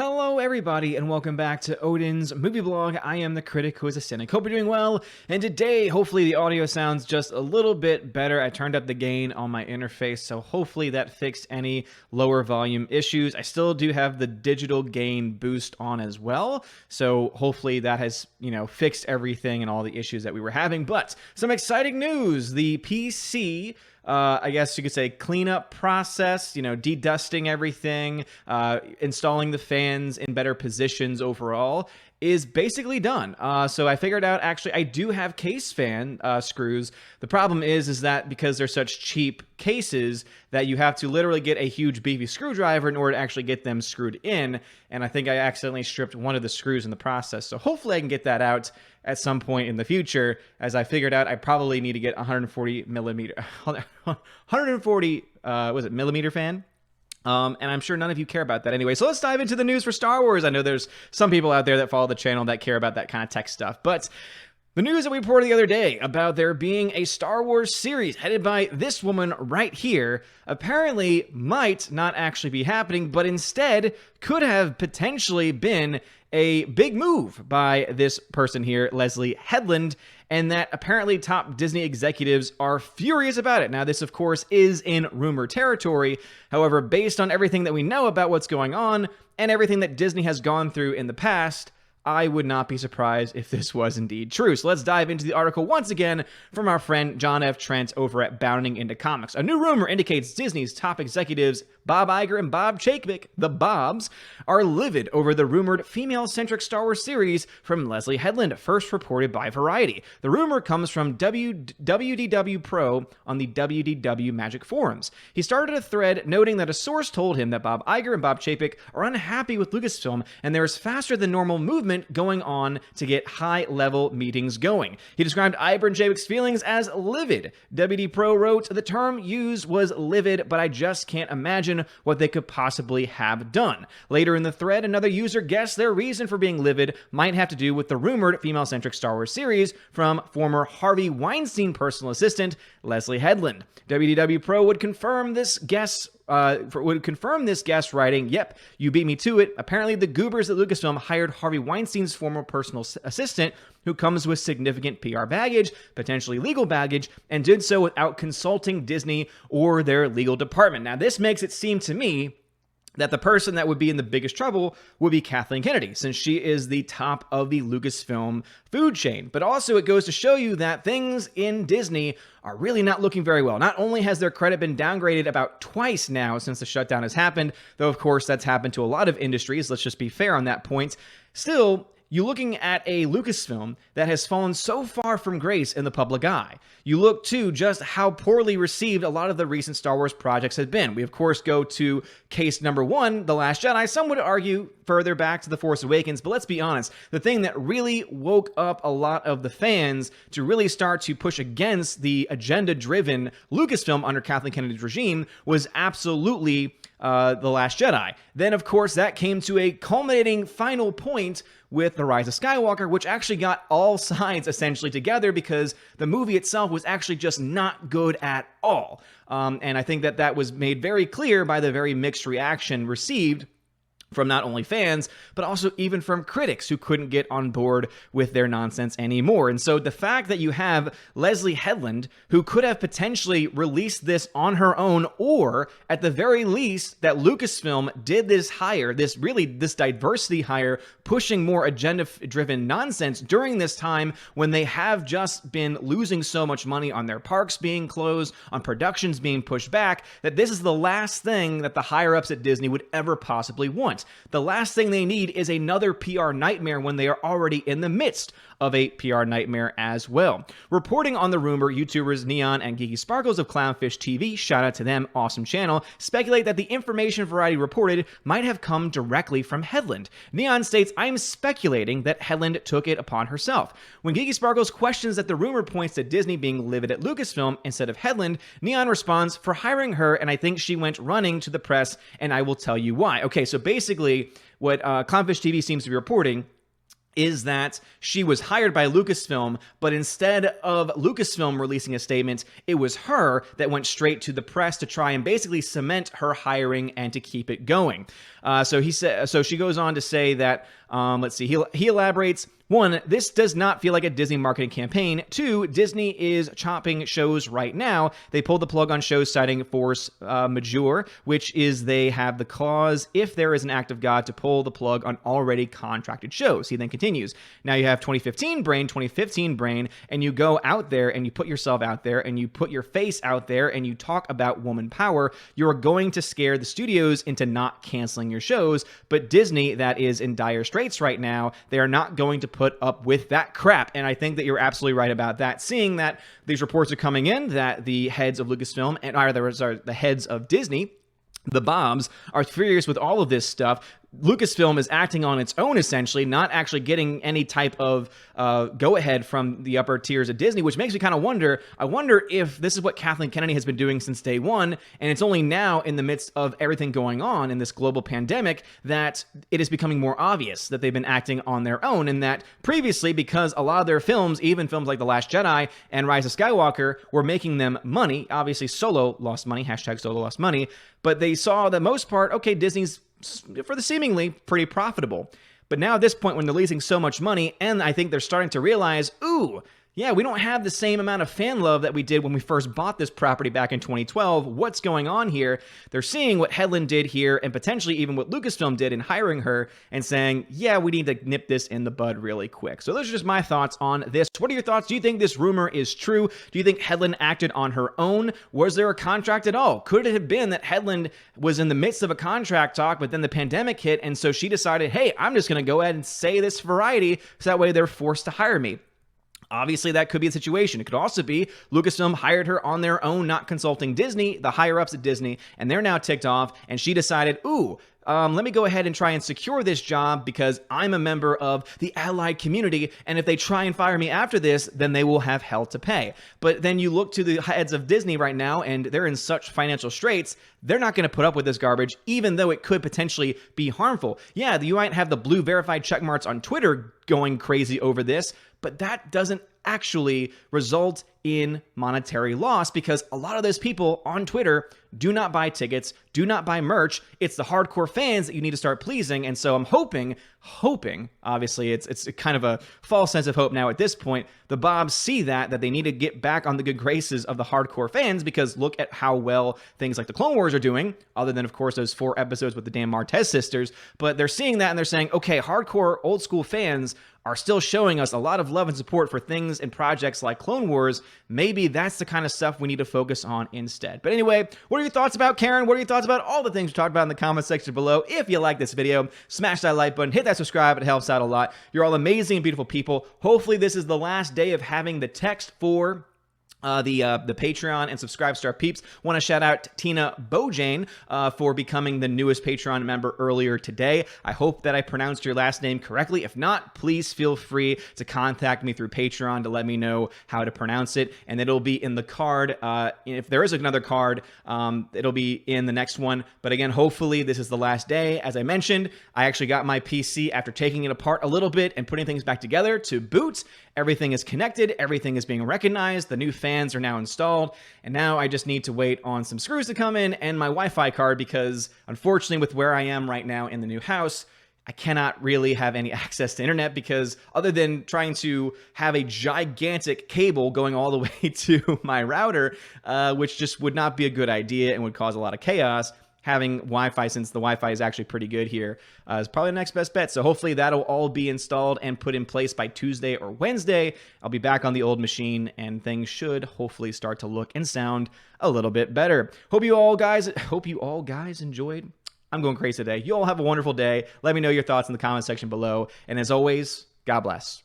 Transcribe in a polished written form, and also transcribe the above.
Hello everybody and welcome back to Odin's movie blog. I am the critic who is a cynic. Hope you're doing well, and today hopefully the audio sounds just a little bit better. I turned up the gain on my interface, so hopefully that fixed any lower volume issues. I still do have the digital gain boost on as well, so hopefully that has, fixed everything and all the issues that we were having. But some exciting news. The PC I guess you could say cleanup process, dedusting everything, installing the fans in better positions overall is basically done. So I figured out, actually, I do have case fan screws. The problem is that because they're such cheap cases that you have to literally get a huge beefy screwdriver in order to actually get them screwed in. And I think I accidentally stripped one of the screws in the process. So hopefully I can get that out at some point in the future, as I figured out I probably need to get 140 millimeter fan. And I'm sure none of you care about that anyway. So let's dive into the news for Star Wars. I know there's some people out there that follow the channel that care about that kind of tech stuff, but the news that we reported the other day about there being a Star Wars series headed by this woman right here apparently might not actually be happening, but instead could have potentially been a big move by this person here, Leslye Headland, and that apparently top Disney executives are furious about it. Now, this, of course, is in rumor territory. However, based on everything that we know about what's going on and everything that Disney has gone through in the past, I would not be surprised if this was indeed true. So let's dive into the article once again from our friend John F. Trent over at Bounding Into Comics. A new rumor indicates Disney's top executives, Bob Iger and Bob Chapek, the Bobs, are livid over the rumored female-centric Star Wars series from Leslye Headland, first reported by Variety. The rumor comes from WDW Pro on the WDW Magic forums. He started a thread noting that a source told him that Bob Iger and Bob Chapek are unhappy with Lucasfilm, and there is faster than normal movement going on to get high-level meetings going. He described Iger and Chapek's feelings as livid. WD Pro wrote, "The term used was livid, but I just can't imagine what they could possibly have done." Later in the thread, another user guessed their reason for being livid might have to do with the rumored female-centric Star Wars series from former Harvey Weinstein personal assistant Leslye Headland. WDW Pro would confirm this guess writing, "Yep, you beat me to it. Apparently the goobers at Lucasfilm hired Harvey Weinstein's former personal assistant, who comes with significant PR baggage, potentially legal baggage, and did so without consulting Disney or their legal department." Now, this makes it seem to me that the person that would be in the biggest trouble would be Kathleen Kennedy, since she is the top of the Lucasfilm food chain. But also it goes to show you that things in Disney are really not looking very well. Not only has their credit been downgraded about twice now since the shutdown has happened, though of course that's happened to a lot of industries, let's just be fair on that point, still, you're looking at a Lucasfilm that has fallen so far from grace in the public eye. You look to just how poorly received a lot of the recent Star Wars projects have been. We, of course, go to case number one, The Last Jedi. Some would argue further back to The Force Awakens, but let's be honest, the thing that really woke up a lot of the fans to really start to push against the agenda-driven Lucasfilm under Kathleen Kennedy's regime was absolutely The Last Jedi. Then, of course, that came to a culminating final point with The Rise of Skywalker, which actually got all sides essentially together because the movie itself was actually just not good at all. And I think that was made very clear by the very mixed reaction received from not only fans, but also even from critics who couldn't get on board with their nonsense anymore. And so the fact that you have Leslye Headland, who could have potentially released this on her own, or at the very least that Lucasfilm did this hire, this diversity hire, pushing more agenda-driven nonsense during this time when they have just been losing so much money on their parks being closed, on productions being pushed back, that this is the last thing that the higher-ups at Disney would ever possibly want. The last thing they need is another PR nightmare when they are already in the midst of a PR nightmare as well. Reporting on the rumor, YouTubers Neon and Geeky Sparkles of Clownfish TV, shout out to them, awesome channel, speculate that the information Variety reported might have come directly from Headland. Neon states, "I'm speculating that Headland took it upon herself." When Geeky Sparkles questions that the rumor points to Disney being livid at Lucasfilm instead of Headland, Neon responds, "For hiring her, and I think she went running to the press, and I will tell you why." Okay, so basically what Clownfish TV seems to be reporting is that she was hired by Lucasfilm, but instead of Lucasfilm releasing a statement, it was her that went straight to the press to try and basically cement her hiring and to keep it going. So she goes on to say that, let's see, he elaborates. 1, this does not feel like a Disney marketing campaign. 2, Disney is chopping shows right now. They pulled the plug on shows citing force majeure, which is they have the clause if there is an act of God to pull the plug on already contracted shows. He then continues. Now you have 2015 brain, and you go out there and you put yourself out there and you put your face out there and you talk about woman power. You're going to scare the studios into not canceling your shows, but Disney, that is in dire straits right now, they are not going to put up with that crap. And I think that you're absolutely right about that. Seeing that these reports are coming in that the heads of Lucasfilm and the heads of Disney, the Bobs, are furious with all of this stuff. Lucasfilm is acting on its own, essentially, not actually getting any type of go-ahead from the upper tiers of Disney, which makes me kind of wonder. I wonder if this is what Kathleen Kennedy has been doing since day one, and it's only now, in the midst of everything going on in this global pandemic, that it is becoming more obvious that they've been acting on their own, and that previously, because a lot of their films, even films like The Last Jedi and Rise of Skywalker, were making them money. Obviously, Solo lost money, #Solo lost money, but they saw the most part, okay, Disney's for the seemingly pretty profitable. But now at this point, when they're losing so much money, and I think they're starting to realize, ooh, yeah, we don't have the same amount of fan love that we did when we first bought this property back in 2012. What's going on here? They're seeing what Headland did here, and potentially even what Lucasfilm did in hiring her, and saying, yeah, we need to nip this in the bud really quick. So those are just my thoughts on this. What are your thoughts? Do you think this rumor is true? Do you think Headland acted on her own? Was there a contract at all? Could it have been that Headland was in the midst of a contract talk, but then the pandemic hit, and so she decided, hey, I'm just going to go ahead and say this Variety, so that way they're forced to hire me? Obviously, that could be a situation. It could also be Lucasfilm hired her on their own, not consulting Disney, the higher-ups at Disney, and they're now ticked off, and she decided, ooh, let me go ahead and try and secure this job because I'm a member of the allied community, and if they try and fire me after this, then they will have hell to pay. But then you look to the heads of Disney right now, and they're in such financial straits, they're not going to put up with this garbage, even though it could potentially be harmful. Yeah, you might have the blue verified checkmarks on Twitter going crazy over this, but that doesn't actually result in monetary loss because a lot of those people on Twitter do not buy tickets, do not buy merch. It's the hardcore fans that you need to start pleasing. And so I'm hoping, obviously it's kind of a false sense of hope now at this point, the Bobs see that they need to get back on the good graces of the hardcore fans because look at how well things like the Clone Wars are doing, other than, of course, those 4 episodes with the damn Martez sisters. But they're seeing that and they're saying, okay, hardcore old school fans are still showing us a lot of love and support for things and projects like Clone Wars. Maybe that's the kind of stuff we need to focus on instead. But anyway, what are your thoughts about Karen? What are your thoughts about all the things we talked about in the comment section below? If you like this video, smash that like button, hit that subscribe. It helps out a lot. You're all amazing and beautiful people. Hopefully this is the last day of having the text for the Patreon and Subscribe Star peeps. Want to shout out Tina Bojane for becoming the newest Patreon member earlier today. I hope that I pronounced your last name correctly. If not, please feel free to contact me through Patreon to let me know how to pronounce it, and it'll be in the card. If there is another card, it'll be in the next one. But again, hopefully this is the last day. As I mentioned, I actually got my PC after taking it apart a little bit and putting things back together to boot. Everything is connected. Everything is being recognized. The new fans are now installed. And now I just need to wait on some screws to come in and my Wi-Fi card because unfortunately with where I am right now in the new house, I cannot really have any access to internet because other than trying to have a gigantic cable going all the way to my router, which just would not be a good idea and would cause a lot of chaos, having Wi-Fi, since the Wi-Fi is actually pretty good here, is probably the next best bet. So hopefully that'll all be installed and put in place by Tuesday or Wednesday. I'll be back on the old machine and things should hopefully start to look and sound a little bit better. Hope you all guys enjoyed. I'm going crazy today. You all have a wonderful day. Let me know your thoughts in the comment section below. And as always, God bless.